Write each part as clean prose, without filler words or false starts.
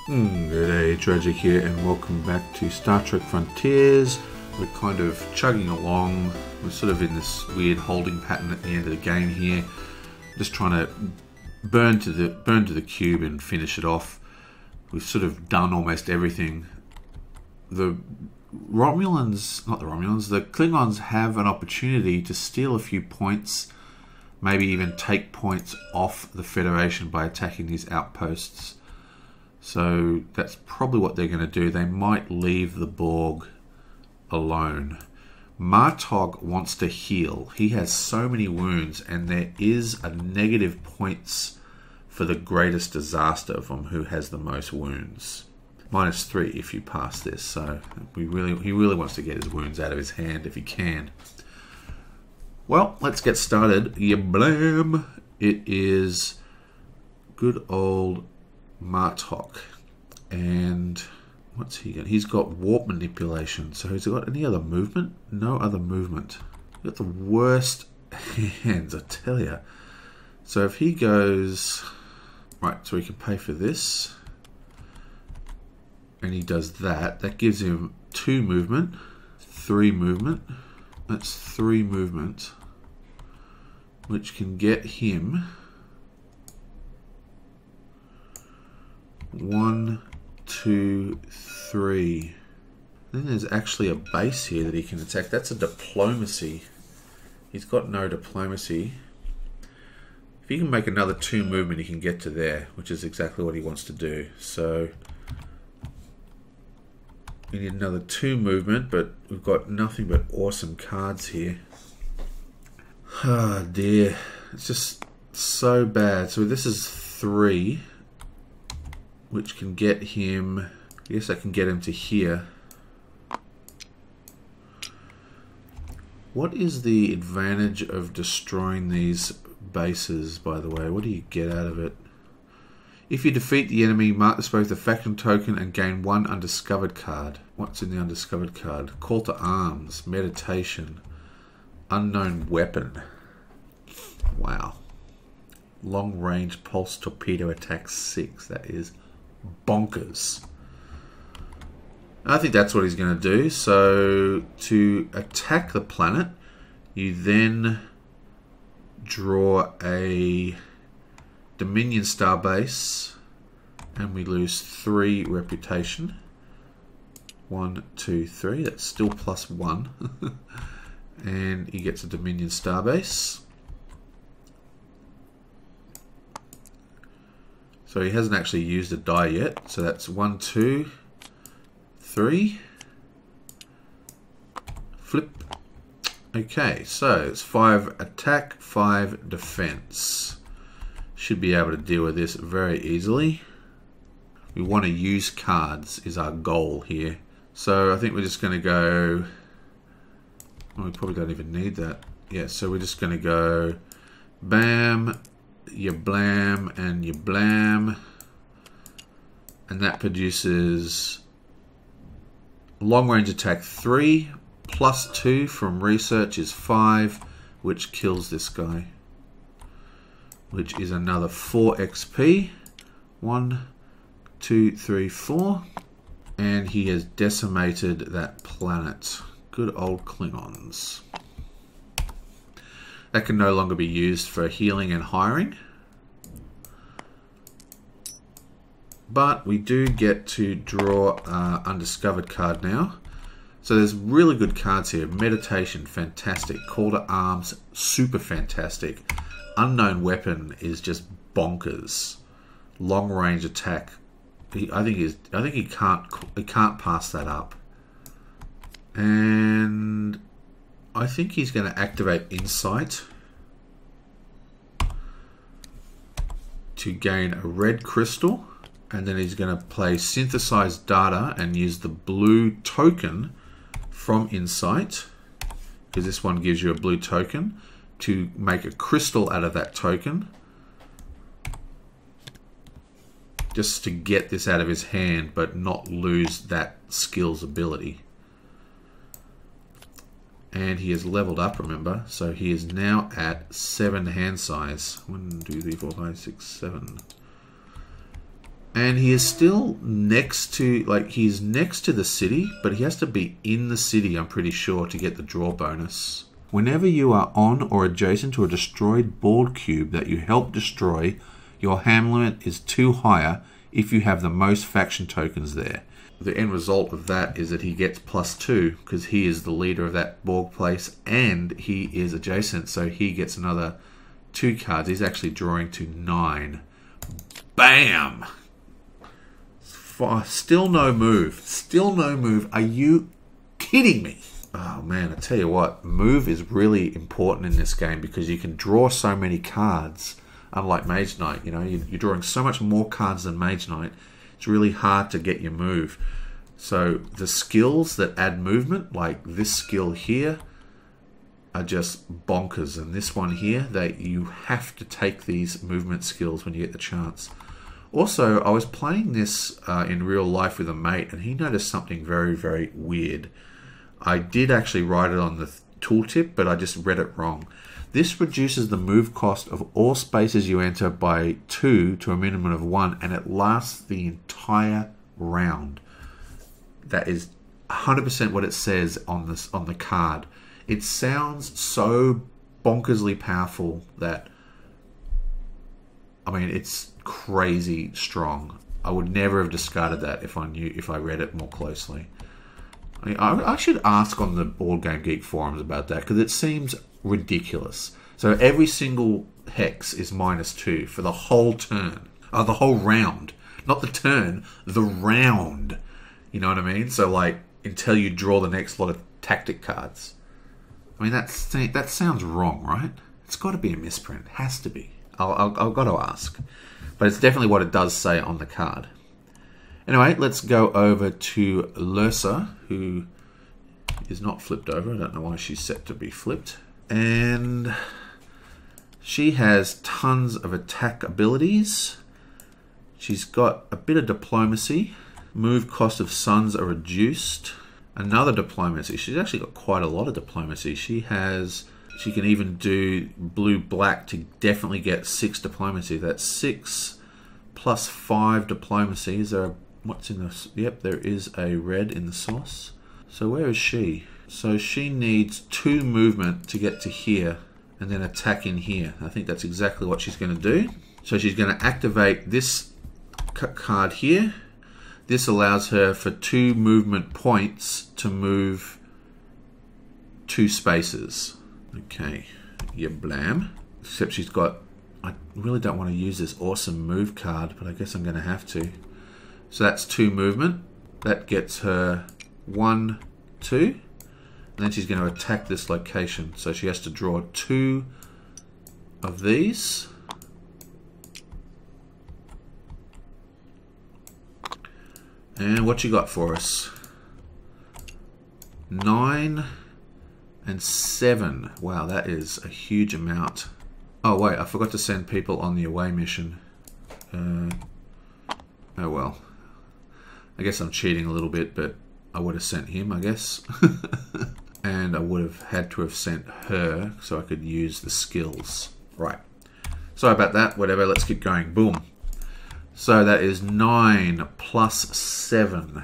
Good day, Tragic here, and welcome back to Star Trek Frontiers. We're kind of chugging along. We're sort of in this weird holding pattern at the end of the game here. Just trying to burn to the cube and finish it off. We've sort of done almost everything. The Klingons have an opportunity to steal a few points, maybe even take points off the Federation by attacking these outposts. So that's probably what they're going to do. They might leave the Borg alone. Martok wants to heal. He has so many wounds, and there is a negative points for the greatest disaster from who has the most wounds. -3 if you pass this. So he really wants to get his wounds out of his hand if he can. Well, let's get started. Yablam! It is good old Martok, and what's he got? He's got warp manipulation. So has he got any other movement? No other movement. He's got the worst hands, I tell you. So if he goes right, so he can pay for this, and he does that. That gives him 2 movement, 3 movement. That's 3 movement, which can get him 1, 2, 3. Then there's actually a base here that he can attack. That's a diplomacy. He's got no diplomacy. If he can make another 2 movement, he can get to there, which is exactly what he wants to do. So we need another 2 movement, but we've got nothing but awesome cards here. Oh dear, it's just so bad. So this is 3. Which can get him, I guess I can get him to here. What is the advantage of destroying these bases, by the way? What do you get out of it? If you defeat the enemy, mark the space with a faction token and gain 1 undiscovered card. What's in the undiscovered card? Call to arms, meditation, unknown weapon. Wow. Long range pulse torpedo attack 6. That is bonkers. I think that's what he's going to do. So to attack the planet, you then draw a Dominion starbase, and we lose 3 reputation. 1, 2, 3. That's still +1. And he gets a Dominion starbase. So he hasn't actually used a die yet. So that's 1, 2, 3. Flip. Okay, so it's 5 attack, 5 defense. Should be able to deal with this very easily. We want to use cards is our goal here. So I think we're just going to go... Well, we probably don't even need that. Yeah, so we're just going to go bam, you blam, and you blam, and that produces long range attack 3 +2 from research is 5, which kills this guy, which is another 4 XP. 1, 2, 3, 4, and he has decimated that planet. Good old Klingons. That can no longer be used for healing and hiring. But we do get to draw an undiscovered card now. So there's really good cards here. Meditation, fantastic. Call to arms, super fantastic. Unknown weapon is just bonkers. Long range attack. I think he can't pass that up. And I think he's going to activate Insight to gain a red crystal, and then he's going to play Synthesize Data and use the blue token from Insight, because this one gives you a blue token, to make a crystal out of that token, just to get this out of his hand but not lose that skill's ability. And he has leveled up, remember, so he is now at 7 hand size. 1, 2, 3, 4, 5, 6, 7. And he is still next to, like, he's next to the city, but he has to be in the city, I'm pretty sure, to get the draw bonus. Whenever you are on or adjacent to a destroyed bald cube that you help destroy, your ham limit is 2 higher if you have the most faction tokens there. The end result of that is that he gets +2 because he is the leader of that Borg place and he is adjacent, so he gets another 2 cards. He's actually drawing to 9. Bam! Still no move. Still no move. Are you kidding me? Oh man, I tell you what, move is really important in this game because you can draw so many cards. Unlike Mage Knight, you know, you're drawing so much more cards than Mage Knight. It's really hard to get your move. So the skills that add movement, like this skill here, are just bonkers. And this one here, you have to take these movement skills when you get the chance. Also, I was playing this in real life with a mate, and he noticed something very, very weird. I did actually write it on the tooltip, but I just read it wrong. This reduces the move cost of all spaces you enter by 2 to a minimum of 1, and it lasts the entire round. That is 100% what it says on the card. It sounds so bonkersly powerful that, I mean, it's crazy strong. I would never have discarded that if I read it more closely. I should ask on the Board Game Geek forums about that because it seems ridiculous. So every single hex is -2 for the whole turn. The whole round. Not the turn, the round. You know what I mean? So like until you draw the next lot of tactic cards. I mean that sounds wrong, right? It's got to be a misprint. It has to be. I've got to ask. But it's definitely what it does say on the card. Anyway, let's go over to Lursa, who is not flipped over. I don't know why she's set to be flipped. And she has tons of attack abilities. She's got a bit of diplomacy. Move cost of suns are reduced. Another diplomacy. She's actually got quite a lot of diplomacy. She can even do blue-black to definitely get 6 diplomacy. That's 6 plus 5 diplomacy. Is there what's in this? Yep, there is a red in the sauce. So where is she? So she needs 2 movement to get to here and then attack in here. I think that's exactly what she's going to do. So she's going to activate this card here. This allows her for 2 movement points to move 2 spaces. Okay, yeah, blam. Except she's got, I really don't want to use this awesome move card, but I guess I'm going to have to. So that's 2 movement. That gets her 1, 2. And then she's going to attack this location. So she has to draw 2 of these. And what you got for us? 9 and 7. Wow, that is a huge amount. Oh wait, I forgot to send people on the away mission. Oh well. I guess I'm cheating a little bit, but I would have sent him, I guess. And I would have had to have sent her so I could use the skills. Right. Sorry about that. Whatever, let's keep going. Boom. So that is 9 plus 7.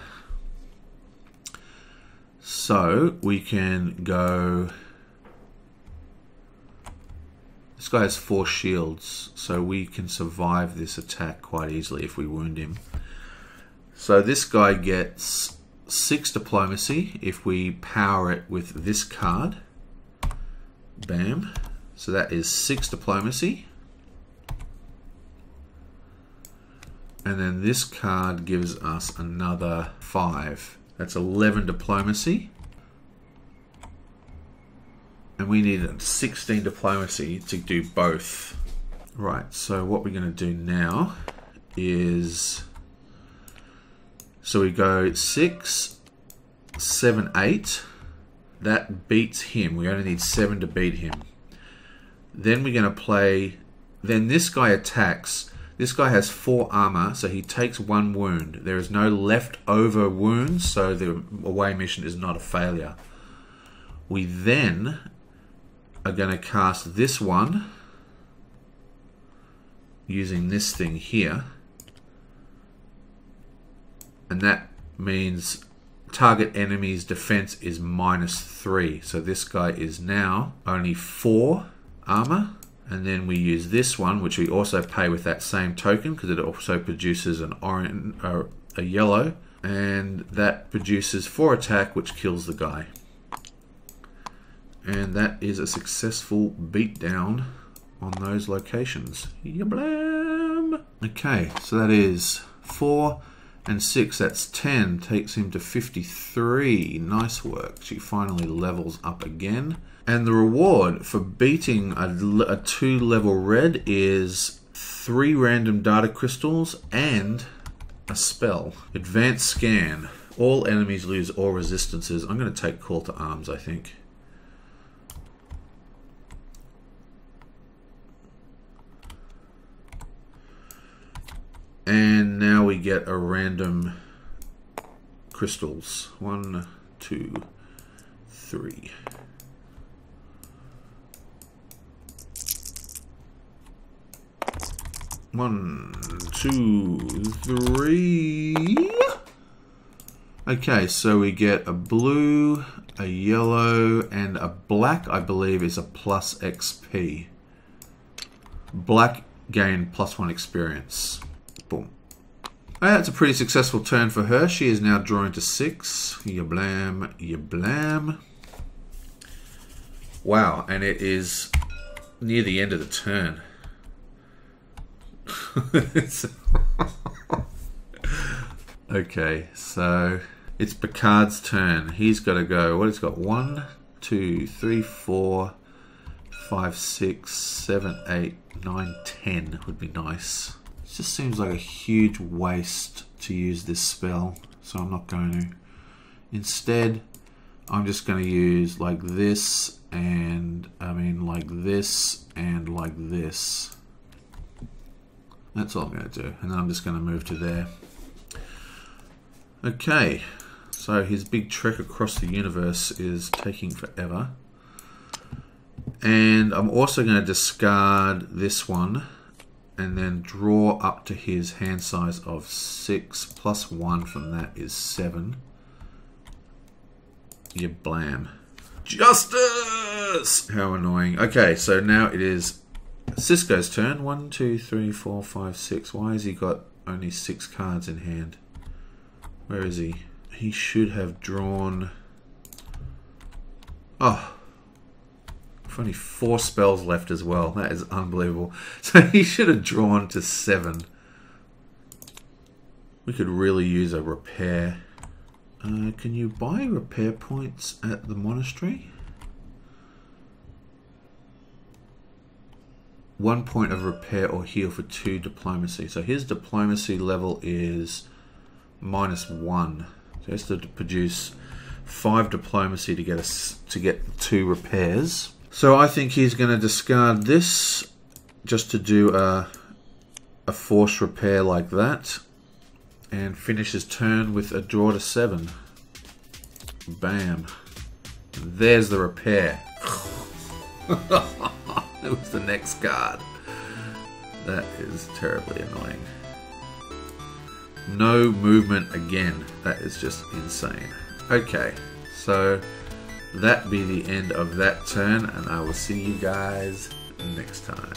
So we can go... This guy has 4 shields, so we can survive this attack quite easily if we wound him. So this guy gets 6 diplomacy if we power it with this card. Bam. So that is 6 diplomacy. And then this card gives us another 5. That's 11 diplomacy. And we need 16 diplomacy to do both. Right, so what we're going to do now is... So we go 6, 7, 8. That beats him. We only need 7 to beat him. Then we're going to play... Then this guy attacks... This guy has 4 armor, so he takes 1 wound. There is no leftover wounds, so the away mission is not a failure. We then are going to cast this one using this thing here. And that means target enemy's defense is -3. So this guy is now only 4 armor. And then we use this one, which we also pay with that same token because it also produces an orange, a yellow. And that produces 4 attack, which kills the guy. And that is a successful beatdown on those locations. Yablam! Okay, so that is 4 and 6, that's 10. Takes him to 53. Nice work. She finally levels up again. And the reward for beating a 2-level red is 3 random data crystals and a spell. Advanced scan. All enemies lose all resistances. I'm going to take Call to Arms, I think. And now we get a random crystals. 1, 2, 3. One, 2, 3. Okay, so we get a blue, a yellow, and a black, I believe, is a plus XP. Black gain +1 experience. Boom. That's a pretty successful turn for her. She is now drawing to 6. Yablam, yablam. Wow, and it is near the end of the turn. Okay, so it's Picard's turn. He's got to go. What, he's got 1, 2, 3, 4, 5, 6, 7, 8, 9, 10 would be nice. It just seems like a huge waste to use this spell, so I'm not going to. Instead, I'm just going to use like this, and like this, and like this. That's all I'm going to do, and then I'm just going to move to there. Okay, so his big trek across the universe is taking forever. And I'm also going to discard this one and then draw up to his hand size of 6 plus 1 from that is 7. You blam. Justice! How annoying. Okay, so now it is Cisco's turn. 1, 2, 3, 4, 5, 6. Why has he got only 6 cards in hand? Where is he? He should have drawn... Oh. Only 4 spells left as well. That is unbelievable. So he should have drawn to 7. We could really use a repair. Can you buy repair points at the monastery? 1 point of repair or heal for 2 diplomacy. So his diplomacy level is -1. So he has to produce 5 diplomacy to get 2 repairs. So I think he's going to discard this just to do a force repair like that. And finish his turn with a draw to 7. Bam. And there's the repair. That was the next card. That is terribly annoying. No movement again. That is just insane. Okay, so that be the end of that turn, and I will see you guys next time.